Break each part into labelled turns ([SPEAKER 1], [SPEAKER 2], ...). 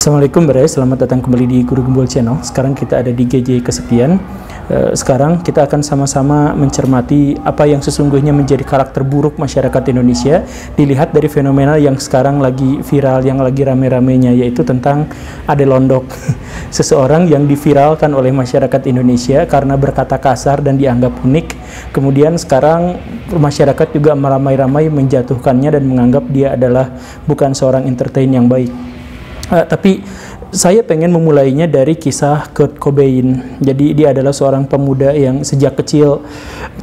[SPEAKER 1] Assalamualaikum Bray, selamat datang kembali di Guru Gembul Channel. Sekarang kita ada di GJ kesekian. Sekarang kita akan sama-sama mencermati apa yang sesungguhnya menjadi karakter buruk masyarakat Indonesia, dilihat dari fenomena yang sekarang lagi viral, yang lagi rame-ramenya, yaitu tentang Ade Londok. Seseorang yang diviralkan oleh masyarakat Indonesia karena berkata kasar dan dianggap unik. Kemudian sekarang masyarakat juga meramai-ramai menjatuhkannya dan menganggap dia adalah bukan seorang entertain yang baik. Tapi saya pengen memulainya dari kisah Kurt Cobain. Jadi dia adalah seorang pemuda yang sejak kecil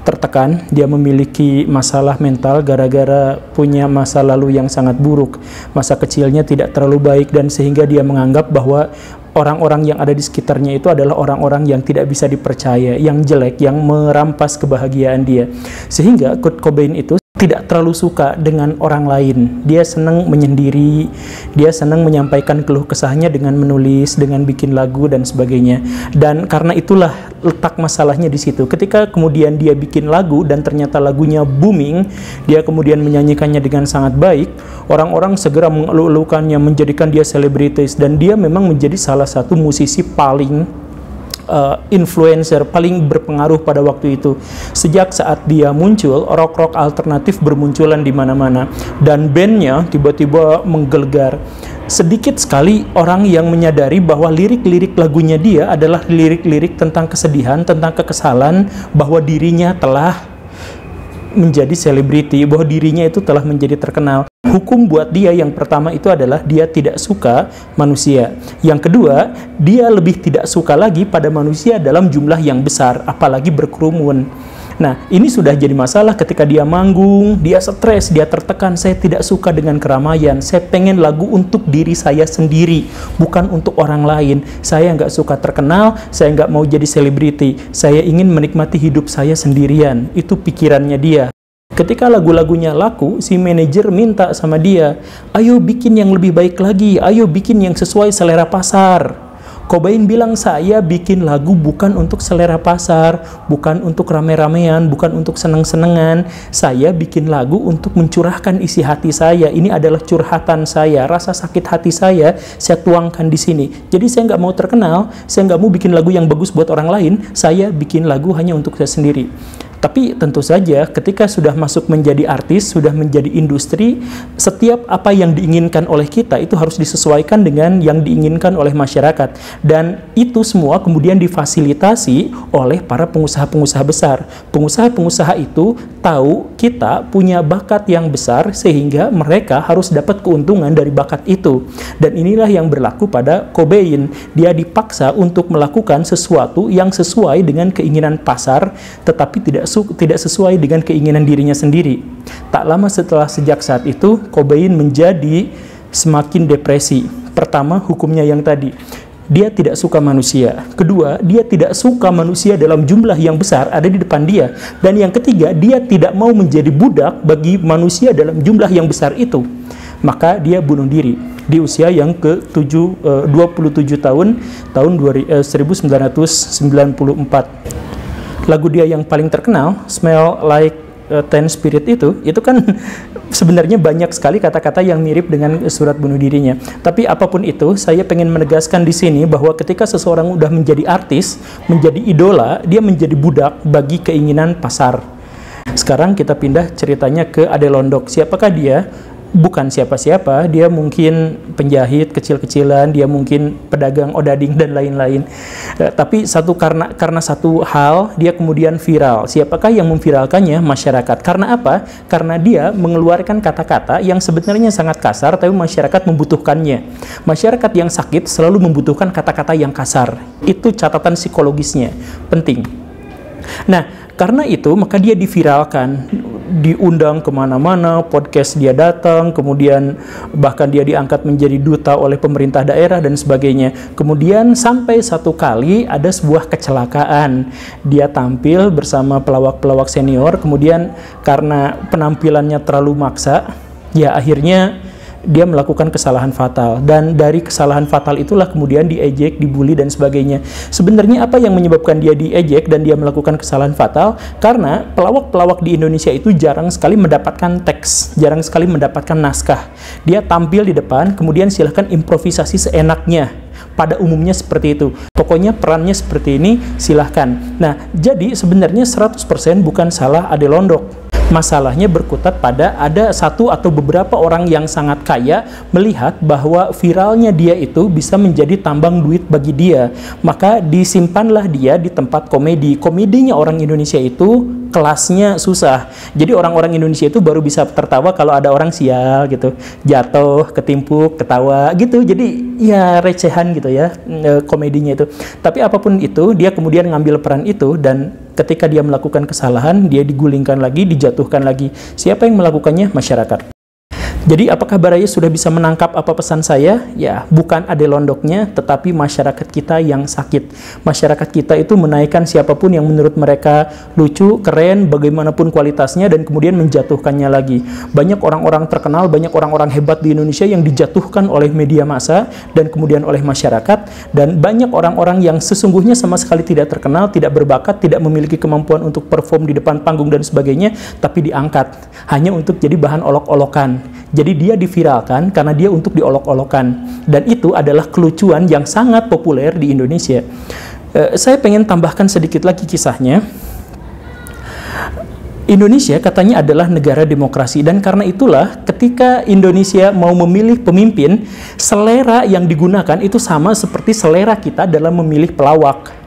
[SPEAKER 1] tertekan. Dia memiliki masalah mental gara-gara punya masa lalu yang sangat buruk. Masa kecilnya tidak terlalu baik, dan sehingga dia menganggap bahwa orang-orang yang ada di sekitarnya itu adalah orang-orang yang tidak bisa dipercaya, yang jelek, yang merampas kebahagiaan dia. Sehingga Kurt Cobain itu tidak terlalu suka dengan orang lain. Dia senang menyendiri, dia senang menyampaikan keluh kesahnya dengan menulis, dengan bikin lagu dan sebagainya. Dan karena itulah letak masalahnya di situ. Ketika kemudian dia bikin lagu dan ternyata lagunya booming, dia kemudian menyanyikannya dengan sangat baik, orang-orang segera mengeluh-elukannya, menjadikan dia selebritis, dan dia memang menjadi salah satu musisi paling influencer, paling berpengaruh pada waktu itu. Sejak saat dia muncul, rock-rock alternatif bermunculan di mana-mana, dan bandnya tiba-tiba menggelegar. Sedikit sekali orang yang menyadari bahwa lirik-lirik lagunya dia adalah lirik-lirik tentang kesedihan, tentang kekesalan, bahwa dirinya telah menjadi selebriti, bahwa dirinya itu telah menjadi terkenal. Hukum buat dia yang pertama itu adalah dia tidak suka manusia. Yang kedua, dia lebih tidak suka lagi pada manusia dalam jumlah yang besar, apalagi berkerumun. Nah, ini sudah jadi masalah ketika dia manggung, dia stres, dia tertekan. Saya tidak suka dengan keramaian, saya pengen lagu untuk diri saya sendiri, bukan untuk orang lain. Saya nggak suka terkenal, saya nggak mau jadi selebriti, saya ingin menikmati hidup saya sendirian. Itu pikirannya dia. Ketika lagu-lagunya laku, si manajer minta sama dia, ayo bikin yang lebih baik lagi, ayo bikin yang sesuai selera pasar. Cobain bilang, saya bikin lagu bukan untuk selera pasar, bukan untuk rame-ramean, bukan untuk seneng-senengan. Saya bikin lagu untuk mencurahkan isi hati saya. Ini adalah curhatan saya, rasa sakit hati saya tuangkan di sini. Jadi saya nggak mau terkenal, saya nggak mau bikin lagu yang bagus buat orang lain, saya bikin lagu hanya untuk saya sendiri. Tapi tentu saja ketika sudah masuk menjadi artis, sudah menjadi industri, setiap apa yang diinginkan oleh kita itu harus disesuaikan dengan yang diinginkan oleh masyarakat. Dan itu semua kemudian difasilitasi oleh para pengusaha-pengusaha besar. Pengusaha-pengusaha itu tahu kita punya bakat yang besar, sehingga mereka harus dapat keuntungan dari bakat itu. Dan inilah yang berlaku pada Cobain. Dia dipaksa untuk melakukan sesuatu yang sesuai dengan keinginan pasar, tetapi tidak sesuai dengan keinginan dirinya sendiri. Tak lama sejak saat itu, Cobain menjadi semakin depresi. Pertama, hukumnya yang tadi. Dia tidak suka manusia. Kedua, dia tidak suka manusia dalam jumlah yang besar ada di depan dia. Dan yang ketiga, dia tidak mau menjadi budak bagi manusia dalam jumlah yang besar itu. Maka dia bunuh diri di usia yang ke-27 tahun 1994. Lagu dia yang paling terkenal, Smell Like Teen Spirit itu kan sebenarnya banyak sekali kata-kata yang mirip dengan surat bunuh dirinya. Tapi apapun itu, saya pengen menegaskan di sini bahwa ketika seseorang udah menjadi artis, menjadi idola, dia menjadi budak bagi keinginan pasar. Sekarang kita pindah ceritanya ke Ade Londok. Siapakah dia? Bukan siapa-siapa, dia mungkin penjahit kecil-kecilan, dia mungkin pedagang odading dan lain-lain. Tapi karena satu hal dia kemudian viral. Siapakah yang memviralkannya? Masyarakat. Karena apa? Karena dia mengeluarkan kata-kata yang sebenarnya sangat kasar, tapi masyarakat membutuhkannya. Masyarakat yang sakit selalu membutuhkan kata-kata yang kasar. Itu catatan psikologisnya, penting. Nah, karena itu maka dia diviralkan, diundang kemana-mana, podcast dia datang, kemudian bahkan dia diangkat menjadi duta oleh pemerintah daerah dan sebagainya. Kemudian sampai satu kali ada sebuah kecelakaan, dia tampil bersama pelawak-pelawak senior, kemudian karena penampilannya terlalu maksa, ya akhirnya dia melakukan kesalahan fatal, dan dari kesalahan fatal itulah kemudian diejek, dibully dan sebagainya. Sebenarnya apa yang menyebabkan dia diejek dan dia melakukan kesalahan fatal? Karena pelawak-pelawak di Indonesia itu jarang sekali mendapatkan teks, jarang sekali mendapatkan naskah. Dia tampil di depan, kemudian silahkan improvisasi seenaknya. Pada umumnya seperti itu. Pokoknya perannya seperti ini, silahkan. Nah, jadi sebenarnya 100% bukan salah Ade Londok. Masalahnya berkutat pada ada satu atau beberapa orang yang sangat kaya melihat bahwa viralnya dia itu bisa menjadi tambang duit bagi dia. Maka disimpanlah dia di tempat komedi. Komedinya orang Indonesia itu kelasnya susah. Jadi orang-orang Indonesia itu baru bisa tertawa kalau ada orang sial gitu, jatuh, ketimpuk, ketawa gitu. Jadi ya recehan gitu ya komedinya itu. Tapi apapun itu, dia kemudian ngambil peran itu, dan ketika dia melakukan kesalahan, dia digulingkan lagi, dijatuhkan lagi. Siapa yang melakukannya? Masyarakat. Jadi apakah Baraya sudah bisa menangkap apa pesan saya? Ya, bukan Ade Londoknya, tetapi masyarakat kita yang sakit. Masyarakat kita itu menaikkan siapapun yang menurut mereka lucu, keren, bagaimanapun kualitasnya, dan kemudian menjatuhkannya lagi. Banyak orang-orang terkenal, banyak orang-orang hebat di Indonesia yang dijatuhkan oleh media massa dan kemudian oleh masyarakat, dan banyak orang-orang yang sesungguhnya sama sekali tidak terkenal, tidak berbakat, tidak memiliki kemampuan untuk perform di depan panggung dan sebagainya, tapi diangkat hanya untuk jadi bahan olok-olokan. Jadi dia diviralkan karena dia untuk diolok-olokan. Dan itu adalah kelucuan yang sangat populer di Indonesia. Saya pengen tambahkan sedikit lagi kisahnya. Indonesia katanya adalah negara demokrasi, dan karena itulah ketika Indonesia mau memilih pemimpin, selera yang digunakan itu sama seperti selera kita dalam memilih pelawak.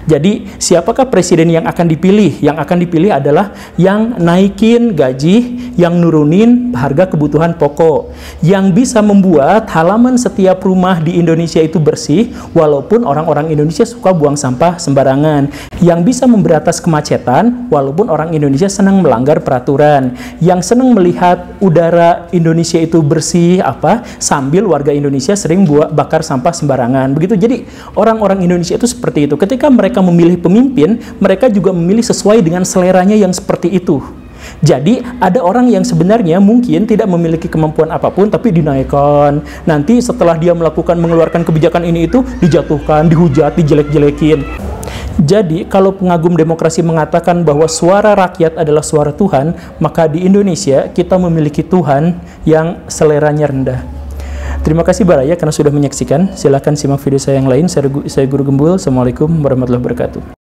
[SPEAKER 1] Jadi siapakah presiden yang akan dipilih? Yang akan dipilih adalah yang naikin gaji, yang nurunin harga kebutuhan pokok, yang bisa membuat halaman setiap rumah di Indonesia itu bersih, walaupun orang-orang Indonesia suka buang sampah sembarangan, yang bisa memberantas kemacetan, walaupun orang Indonesia senang melanggar peraturan, yang senang melihat udara Indonesia itu bersih, sambil warga Indonesia sering bakar sampah sembarangan. Begitu. Jadi orang-orang Indonesia itu seperti itu. Ketika mereka memilih pemimpin, mereka juga memilih sesuai dengan seleranya yang seperti itu. Jadi ada orang yang sebenarnya mungkin tidak memiliki kemampuan apapun, tapi dinaikkan. Nanti setelah dia mengeluarkan kebijakan ini itu, dijatuhkan, dihujat, dijelek-jelekin. Jadi kalau pengagum demokrasi mengatakan bahwa suara rakyat adalah suara Tuhan, maka di Indonesia kita memiliki Tuhan yang seleranya rendah. Terima kasih Baraya karena sudah menyaksikan. Silakan simak video saya yang lain. Saya Guru Gembul. Assalamualaikum warahmatullahi wabarakatuh.